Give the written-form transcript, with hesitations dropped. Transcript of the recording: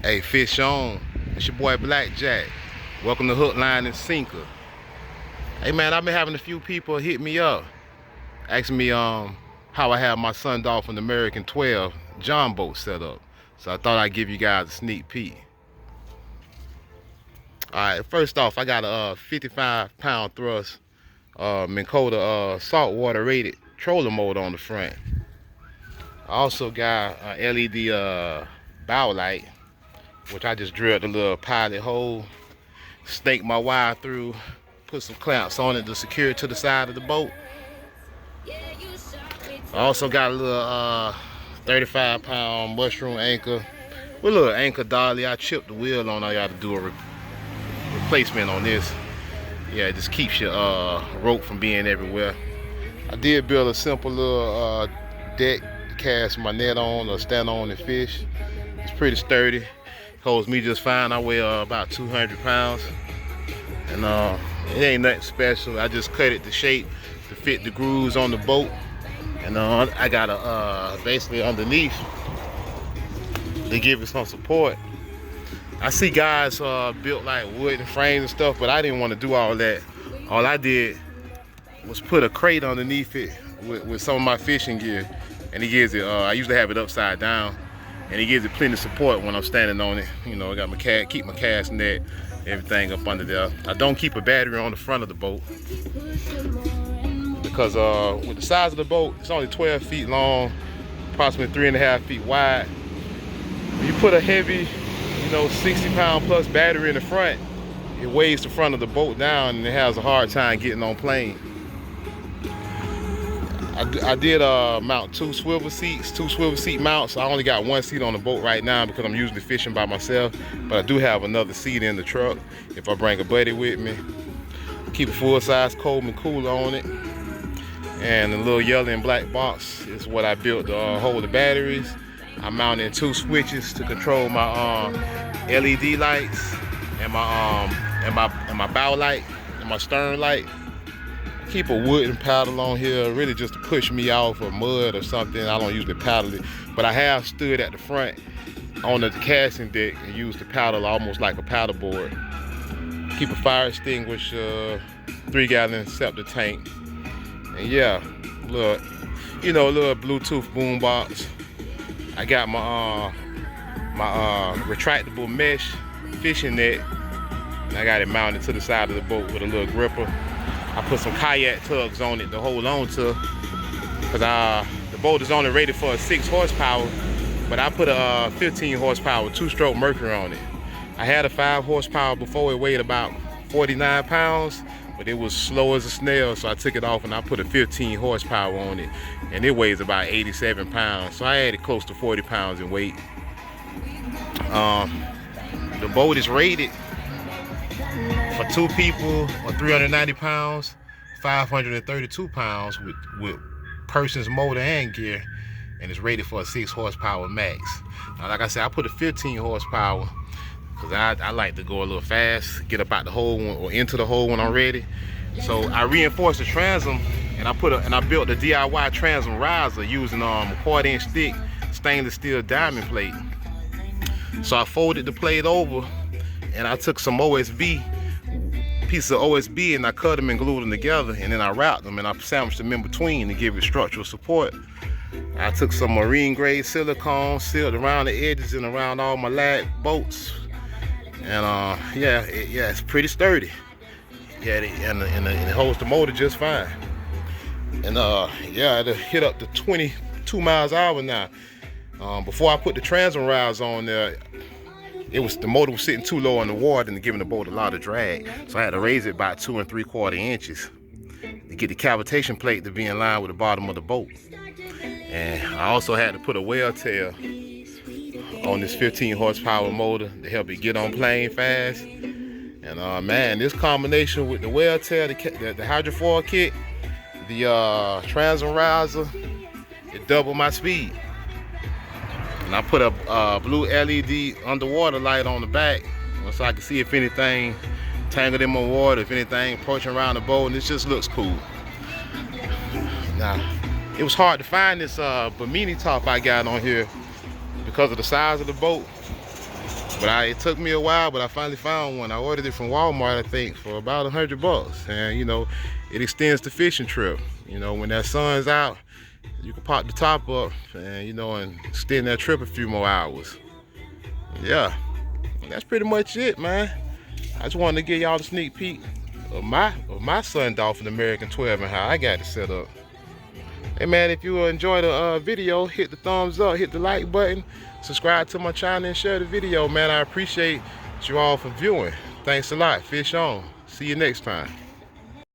Hey, fish on. It's your boy Blackjack. Welcome to Hook, Line, and Sinker. Hey man, I've been having a few people hit me up, asking me how I have my son Dolphin American 12 John boat set up. So I thought I'd give you guys a sneak peek. Alright, first off, I got a 55-pound thrust Minn Kota saltwater rated trolling motor on the front. I also got a LED bow light, which I just drilled a little pilot hole, snaked my wire through, put some clamps on it to secure it to the side of the boat. I also got a little 35-pound mushroom anchor with a little anchor dolly. I chipped the wheel on. I got to do a replacement on this. Yeah, it just keeps your rope from being everywhere. I did build a simple little deck to cast my net on or stand on and fish. It's pretty sturdy. Holds me just fine. I weigh about 200 pounds. And it ain't nothing special. I just cut it to shape to fit the grooves on the boat. And I got a basically underneath to give it some support. I see guys built like wooden frames and stuff, but I didn't want to do all that. All I did was put a crate underneath it with some of my fishing gear, and it gives it. I usually have it upside down, and it gives it plenty of support when I'm standing on it. You know, I got my keep my cast net, everything up under there. I don't keep a battery on the front of the boat because with the size of the boat, it's only 12 feet long, approximately 3.5 feet wide. When you put a heavy, 60-pound plus battery in the front, it weighs the front of the boat down and it has a hard time getting on plane. I did mount two swivel seat mounts. I only got one seat on the boat right now because I'm usually fishing by myself, but I do have another seat in the truck if I bring a buddy with me. Keep a full-size Coleman cooler on it, and the little yellow and black box is what I built to hold the batteries. I mounted two switches to control my LED lights and my bow light and my stern light. Keep a wooden paddle on here, really just to push me off of mud or something. I don't usually paddle it, but I have stood at the front on the casting deck and used the paddle almost like a paddle board. Keep a fire extinguisher, 3-gallon septic tank, and yeah, a little Bluetooth boom box. I got my retractable mesh fishing net, and I got it mounted to the side of the boat with a little gripper. I put some kayak tugs on it to hold on to, because the boat is only rated for 6 horsepower, but I put a 15 horsepower 2-stroke Mercury on it. I had a 5 horsepower before. It weighed about 49 pounds, but it was slow as a snail, so I took it off and I put a 15 horsepower on it, and it weighs about 87 pounds, so I added close to 40 pounds in weight. The boat is rated for 2 people or 390 pounds, 532 pounds with person's motor and gear, and it's rated for a 6 horsepower max. Now, like I said, I put a 15 horsepower because I like to go a little fast, get up out the hole or into the hole when I'm ready. So I reinforced the transom, and I built a DIY transom riser using a 1/4-inch thick stainless steel diamond plate. So I folded the plate over, and I took some pieces of OSB, and I cut them and glued them together, and then I wrapped them and I sandwiched them in between to give it structural support. I took some marine grade silicone, sealed around the edges and around all my lag bolts, and it's pretty sturdy. Yeah, and it holds the motor just fine. And it hit up to 22 miles an hour now. Before I put the transom riser on there, the motor was sitting too low in the water and giving the boat a lot of drag. So I had to raise it about 2 3/4 inches to get the cavitation plate to be in line with the bottom of the boat. And I also had to put a whale tail on this 15 horsepower motor to help it get on plane fast. And man, this combination with the whale tail, the hydrofoil kit, the transom riser, it doubled my speed. And I put a blue LED underwater light on the back so I can see if anything tangled in my water, if anything approaching around the boat, and it just looks cool. Now, it was hard to find this Bimini top I got on here because of the size of the boat. But it took me a while, but I finally found one. I ordered it from Walmart, I think, for about $100. And you know, it extends the fishing trip. You know, when that sun's out, you can pop the top up and, you know, and extend that trip a few more hours. Yeah, that's pretty much it, man. I just wanted to give y'all a sneak peek of my Sun Dolphin American 12 and how I got it set up. Hey man, if you enjoyed the video, hit the thumbs up, hit the like button, subscribe to my channel, and share the video, man. I appreciate you all for viewing. Thanks a lot. Fish on. See you next time.